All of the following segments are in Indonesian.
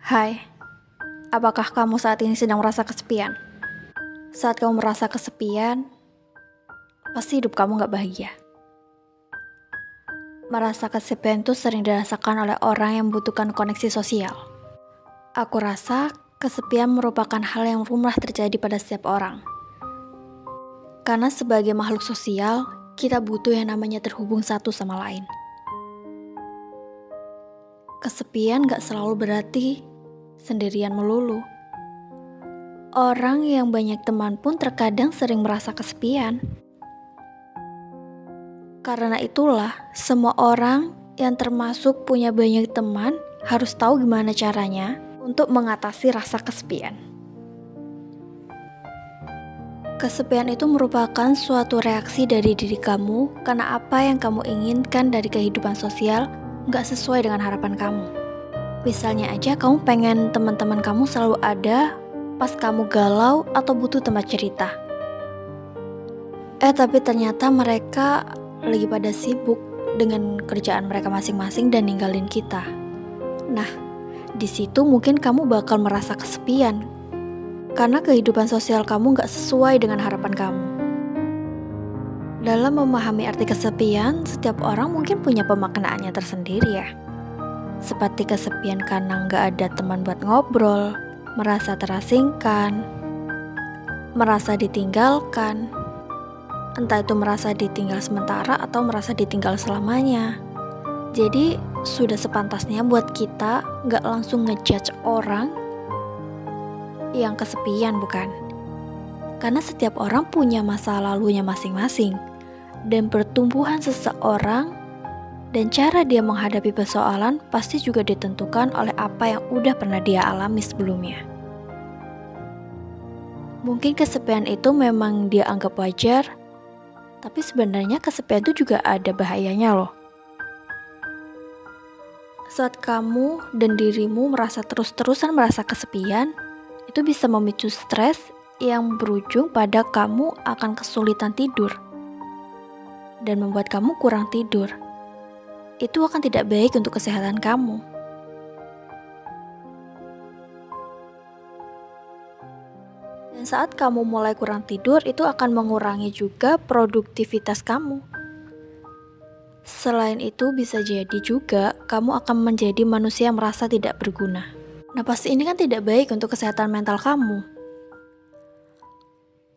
Hai, apakah kamu saat ini sedang merasa kesepian? Saat kamu merasa kesepian, pasti hidup kamu gak bahagia. Merasa kesepian itu sering dirasakan oleh orang yang membutuhkan koneksi sosial. Aku rasa kesepian merupakan hal yang lumrah terjadi pada setiap orang. Karena sebagai makhluk sosial, kita butuh yang namanya terhubung satu sama lain. Kesepian gak selalu berarti sendirian melulu. Orang yang banyak teman pun terkadang sering merasa kesepian. Karena itulah, semua orang yang termasuk punya banyak teman harus tahu gimana caranya untuk mengatasi rasa kesepian. Kesepian itu merupakan suatu reaksi dari diri kamu karena apa yang kamu inginkan dari kehidupan sosial gak sesuai dengan harapan kamu. Misalnya aja kamu pengen teman-teman kamu selalu ada pas kamu galau atau butuh tempat cerita. Tapi ternyata mereka lagi pada sibuk dengan kerjaan mereka masing-masing dan ninggalin kita. Nah, di situ mungkin kamu bakal merasa kesepian karena kehidupan sosial kamu gak sesuai dengan harapan kamu. Dalam memahami arti kesepian, setiap orang mungkin punya pemaknaannya tersendiri ya. Seperti kesepian karena gak ada teman buat ngobrol, merasa terasingkan, merasa ditinggalkan, entah itu merasa ditinggal sementara atau merasa ditinggal selamanya. Jadi sudah sepantasnya buat kita gak langsung ngejudge orang yang kesepian, bukan? Karena setiap orang punya masa lalunya masing-masing. Dan pertumbuhan seseorang dan cara dia menghadapi persoalan pasti juga ditentukan oleh apa yang udah pernah dia alami sebelumnya. Mungkin kesepian itu memang dia anggap wajar, tapi sebenarnya kesepian itu juga ada bahayanya loh. Saat kamu dan dirimu merasa terus-terusan merasa kesepian, itu bisa memicu stres yang berujung pada kamu akan kesulitan tidur dan membuat kamu kurang tidur. Itu akan tidak baik untuk kesehatan kamu. Dan saat kamu mulai kurang tidur, itu akan mengurangi juga produktivitas kamu. Selain itu, bisa jadi juga kamu akan menjadi manusia yang merasa tidak berguna. Nah, pasti ini kan tidak baik untuk kesehatan mental kamu.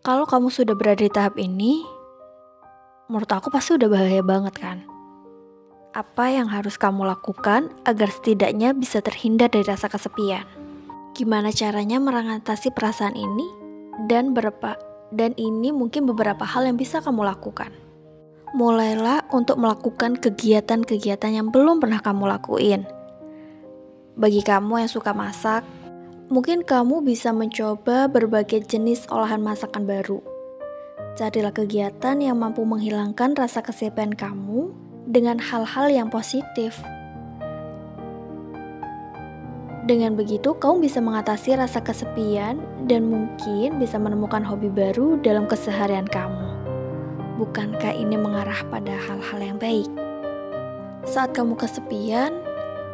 Kalau kamu sudah berada di tahap ini, menurut aku pasti udah bahaya banget kan? Apa yang harus kamu lakukan agar setidaknya bisa terhindar dari rasa kesepian? Gimana caranya mengatasi perasaan ini? Dan ini mungkin beberapa hal yang bisa kamu lakukan. Mulailah untuk melakukan kegiatan-kegiatan yang belum pernah kamu lakuin. Bagi kamu yang suka masak, mungkin kamu bisa mencoba berbagai jenis olahan masakan baru. Carilah kegiatan yang mampu menghilangkan rasa kesepian kamu dengan hal-hal yang positif. Dengan begitu, kamu bisa mengatasi rasa kesepian dan mungkin bisa menemukan hobi baru dalam keseharian kamu. Bukankah ini mengarah pada hal-hal yang baik? Saat kamu kesepian,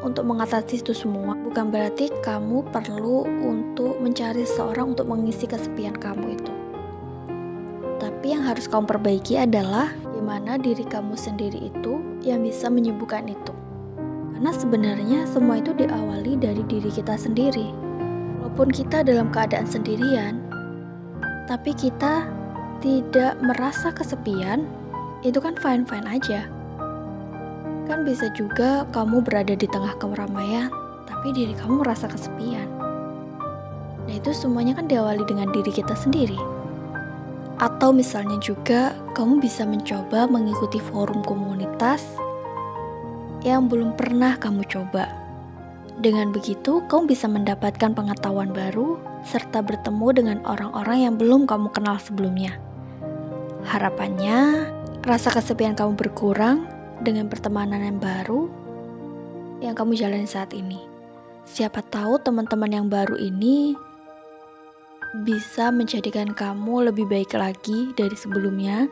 untuk mengatasi itu semua, bukan berarti kamu perlu untuk mencari seseorang untuk mengisi kesepian kamu itu. Tapi yang harus kamu perbaiki adalah gimana diri kamu sendiri itu yang bisa menyembuhkan itu. Karena sebenarnya semua itu diawali dari diri kita sendiri. Walaupun kita dalam keadaan sendirian, tapi kita tidak merasa kesepian, itu kan fine-fine aja. Kan bisa juga kamu berada di tengah keramaian, tapi diri kamu merasa kesepian. Nah, itu semuanya kan diawali dengan diri kita sendiri. Atau misalnya juga kamu bisa mencoba mengikuti forum komunitas yang belum pernah kamu coba. Dengan begitu, kamu bisa mendapatkan pengetahuan baru serta bertemu dengan orang-orang yang belum kamu kenal sebelumnya. Harapannya, rasa kesepian kamu berkurang dengan pertemanan yang baru yang kamu jalani saat ini. Siapa tahu teman-teman yang baru ini bisa menjadikan kamu lebih baik lagi dari sebelumnya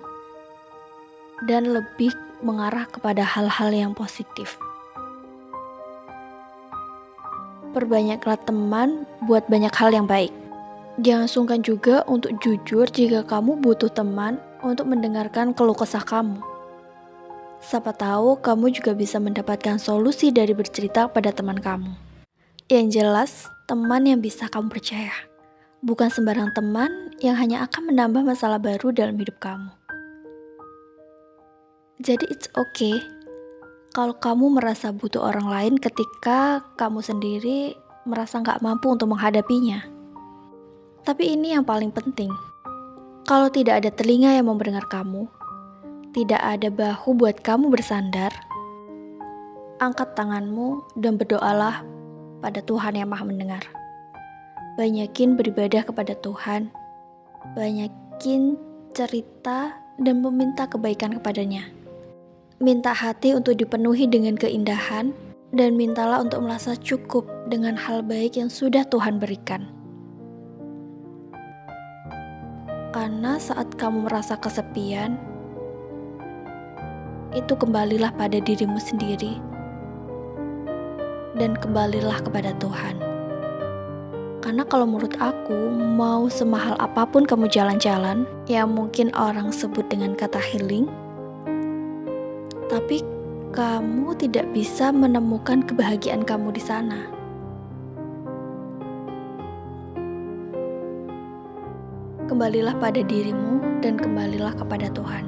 dan lebih mengarah kepada hal-hal yang positif. Perbanyaklah teman buat banyak hal yang baik. Jangan sungkan juga untuk jujur jika kamu butuh teman untuk mendengarkan keluh kesah kamu. Siapa tahu kamu juga bisa mendapatkan solusi dari bercerita pada teman kamu. Yang jelas, teman yang bisa kamu percaya. Bukan sembarang teman yang hanya akan menambah masalah baru dalam hidup kamu. Jadi it's okay kalau kamu merasa butuh orang lain ketika kamu sendiri merasa gak mampu untuk menghadapinya. Tapi ini yang paling penting. Kalau tidak ada telinga yang mau mendengar kamu, tidak ada bahu buat kamu bersandar, angkat tanganmu dan berdoalah pada Tuhan yang Maha Mendengar. Banyakin beribadah kepada Tuhan, banyakin cerita dan meminta kebaikan kepadanya. Minta hati untuk dipenuhi dengan keindahan, dan mintalah untuk merasa cukup dengan hal baik yang sudah Tuhan berikan. Karena saat kamu merasa kesepian, itu kembalilah pada dirimu sendiri, dan kembalilah kepada Tuhan. Karena kalau menurut aku, mau semahal apapun kamu jalan-jalan, yang mungkin orang sebut dengan kata healing, tapi kamu tidak bisa menemukan kebahagiaan kamu di sana. Kembalilah pada dirimu dan kembalilah kepada Tuhan.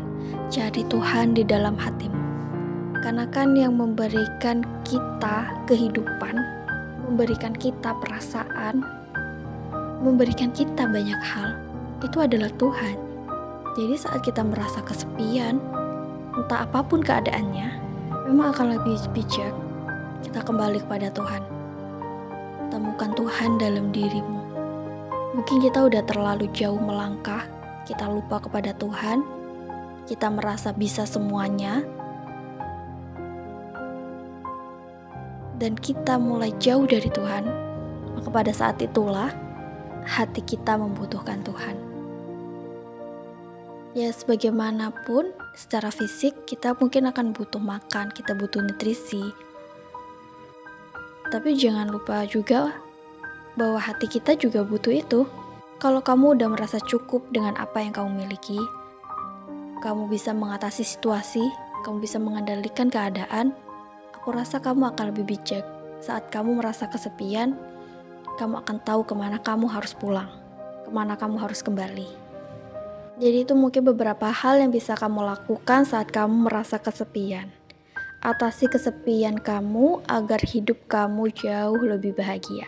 Cari Tuhan di dalam hatimu. Karena kan yang memberikan kita kehidupan, memberikan kita perasaan, memberikan kita banyak hal, itu adalah Tuhan. Jadi saat kita merasa kesepian, entah apapun keadaannya, memang akan lebih bijak kita kembali kepada Tuhan. Temukan Tuhan dalam dirimu. Mungkin kita udah terlalu jauh melangkah, kita lupa kepada Tuhan, kita merasa bisa semuanya, dan kita mulai jauh dari Tuhan. Maka pada saat itulah hati kita membutuhkan Tuhan. Ya sebagaimanapun secara fisik kita mungkin akan butuh makan, kita butuh nutrisi. Tapi jangan lupa juga bahwa hati kita juga butuh itu. Kalau kamu udah merasa cukup dengan apa yang kamu miliki, kamu bisa mengatasi situasi, kamu bisa mengendalikan keadaan, aku rasa kamu akan lebih bijak. Saat kamu merasa kesepian, kamu akan tahu kemana kamu harus pulang, kemana kamu harus kembali. Jadi itu mungkin beberapa hal yang bisa kamu lakukan saat kamu merasa kesepian. Atasi kesepian kamu agar hidup kamu jauh lebih bahagia.